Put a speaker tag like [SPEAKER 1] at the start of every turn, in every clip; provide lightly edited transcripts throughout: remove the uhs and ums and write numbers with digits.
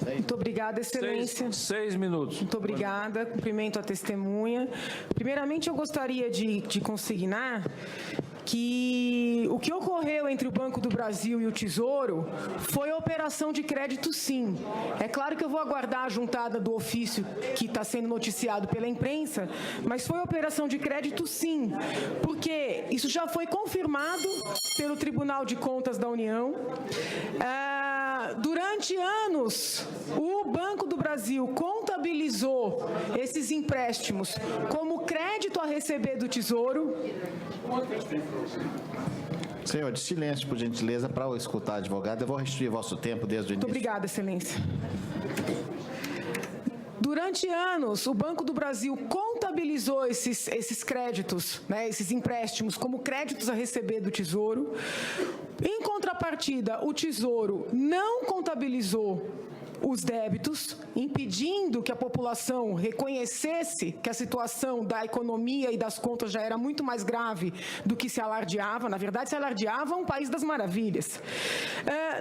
[SPEAKER 1] Muito obrigada, Excelência.
[SPEAKER 2] 6 minutos.
[SPEAKER 1] Muito obrigada. Cumprimento a testemunha. Primeiramente, eu gostaria de consignar que o que ocorreu entre o Banco do Brasil e o Tesouro foi operação de crédito, sim. É claro que eu vou aguardar a juntada do ofício que está sendo noticiado pela imprensa, mas foi operação de crédito, sim, porque isso já foi confirmado pelo Tribunal de Contas da União. Durante anos, o Banco do Brasil contabilizou esses empréstimos como crédito a receber do Tesouro.
[SPEAKER 3] Senhor, de silêncio, por gentileza, para eu escutar a advogada. Eu vou restituir vosso tempo desde o início.
[SPEAKER 1] Muito obrigada, Excelência. Durante anos, o Banco do Brasil contabilizou esses créditos, esses empréstimos, como créditos a receber do Tesouro. Em contrapartida, o Tesouro não contabilizou os débitos, impedindo que a população reconhecesse que a situação da economia e das contas já era muito mais grave do que se alardeava. Na verdade, se alardeava um país das maravilhas.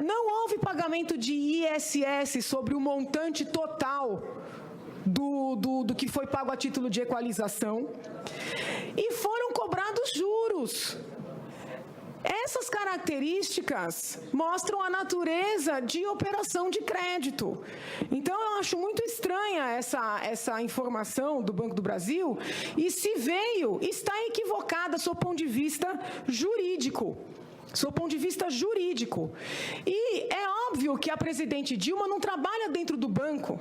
[SPEAKER 1] Não houve pagamento de ISS sobre o montante total do que foi pago a título de equalização. E foram cobrados juros. Essas características mostram a natureza de operação de crédito. Então, eu acho muito estranha essa informação do Banco do Brasil, e se veio, está equivocada do seu ponto de vista jurídico. E é óbvio que a presidente Dilma não trabalha dentro do banco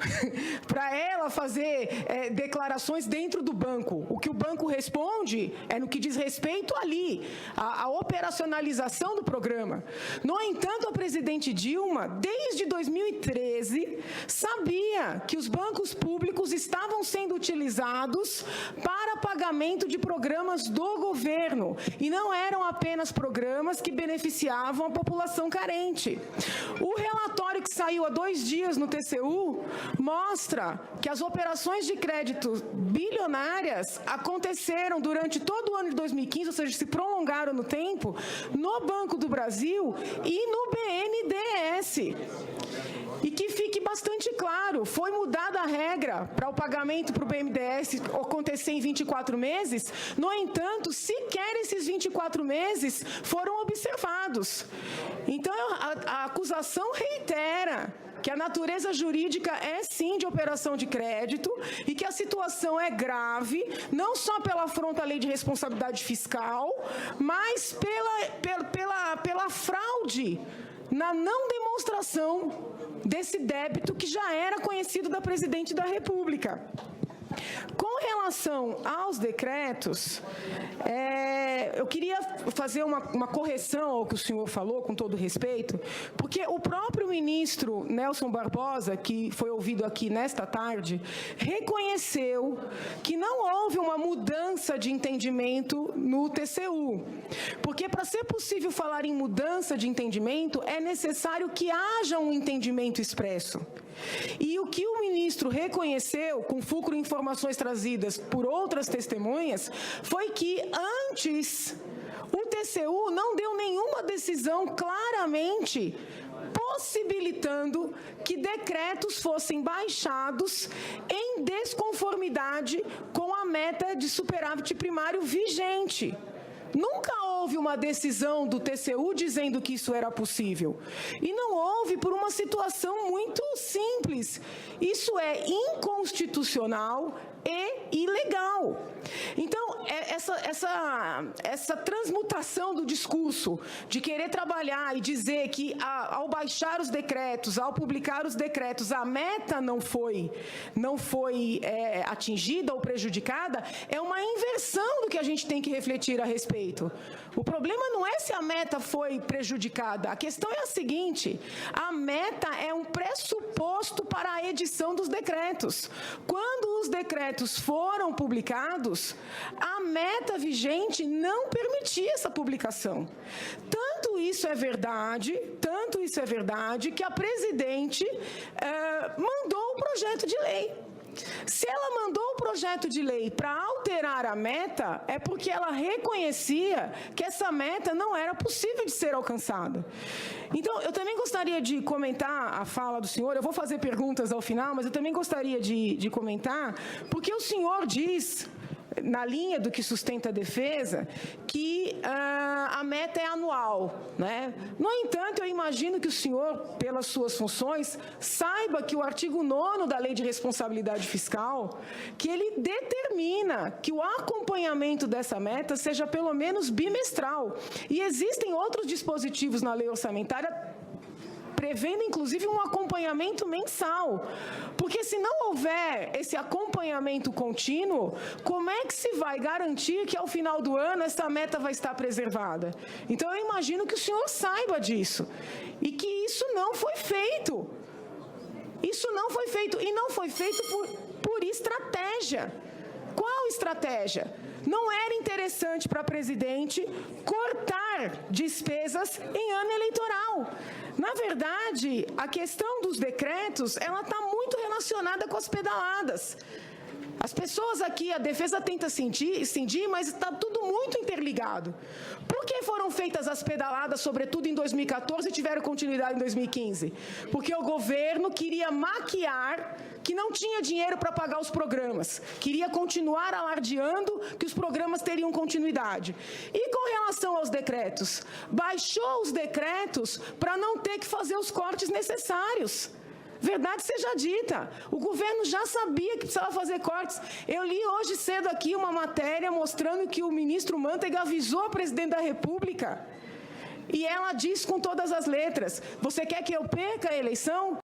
[SPEAKER 1] para ela fazer declarações dentro do banco. O que o banco responde é no que diz respeito ali, à operacionalização do programa. No entanto, a presidente Dilma, desde 2013, sabia que os bancos públicos estavam sendo utilizados para pagamento de programas do governo, e não eram apenas programas que beneficiavam a população carente. O relatório que saiu há 2 dias no TCU mostra que as operações de crédito bilionárias aconteceram durante todo o ano de 2015, ou seja, se prolongaram no tempo, no Banco do Brasil e no BNDES. E que fique bastante claro, foi mudada a regra para o pagamento para o BNDES acontecer em 24 meses, no entanto, sequer esses 24 meses foram observados. Então, a acusação reitera que a natureza jurídica é sim de operação de crédito e que a situação é grave, não só pela afronta à lei de responsabilidade fiscal, mas pela fraude na não demonstração desse débito que já era conhecido da presidente da República. Com relação aos decretos, eu queria fazer uma correção ao que o senhor falou, com todo respeito, porque o próprio ministro Nelson Barbosa, que foi ouvido aqui nesta tarde, reconheceu que não houve uma mudança de entendimento no TCU, porque para ser possível falar em mudança de entendimento, é necessário que haja um entendimento expresso. E o que o ministro reconheceu, com fulcro em informações trazidas por outras testemunhas, foi que antes o TCU não deu nenhuma decisão claramente possibilitando que decretos fossem baixados em desconformidade com a meta de superávit primário vigente. Nunca houve uma decisão do TCU dizendo que isso era possível. E não houve por uma situação muito simples. Isso é inconstitucional e ilegal. Então, essa transmutação do discurso de querer trabalhar e dizer que ao baixar os decretos, ao publicar os decretos, a meta não foi atingida ou prejudicada, é uma inversão do que a gente tem que refletir a respeito. O problema não é se a meta foi prejudicada, a questão é a seguinte: a meta é um pressuposto para a edição dos decretos. Quando os decretos foram publicados, a meta vigente não permitia essa publicação. Tanto isso é verdade, que a presidente mandou o projeto de lei. Se ela mandou o projeto de lei para alterar a meta, é porque ela reconhecia que essa meta não era possível de ser alcançada. Então, eu também gostaria de comentar a fala do senhor, eu vou fazer perguntas ao final, mas eu também gostaria de comentar, porque o senhor diz, na linha do que sustenta a defesa, que a meta é anual, né? No entanto, eu imagino que o senhor, pelas suas funções, saiba que o artigo 9º da Lei de Responsabilidade Fiscal, que ele determina que o acompanhamento dessa meta seja pelo menos bimestral. E existem outros dispositivos na lei orçamentária prevendo, inclusive, um acompanhamento mensal. Porque, se não houver esse acompanhamento contínuo, como é que se vai garantir que, ao final do ano, essa meta vai estar preservada? Então, eu imagino que o senhor saiba disso. E que isso não foi feito. Isso não foi feito. E não foi feito por estratégia. Qual estratégia? Não era interessante para a presidente cortar despesas em ano eleitoral. Na verdade, a questão dos decretos, ela está muito relacionada com as pedaladas. As pessoas aqui, a defesa tenta cindir, mas está tudo muito interligado. Por que foram feitas as pedaladas, sobretudo em 2014, e tiveram continuidade em 2015? Porque o governo queria maquiar que não tinha dinheiro para pagar os programas, queria continuar alardeando que os programas teriam continuidade. E com relação aos decretos, baixou os decretos para não ter que fazer os cortes necessários. Verdade seja dita, o governo já sabia que precisava fazer cortes. Eu li hoje cedo aqui uma matéria mostrando que o ministro Mantega avisou a presidente da República. E ela diz com todas as letras, você quer que eu perca a eleição?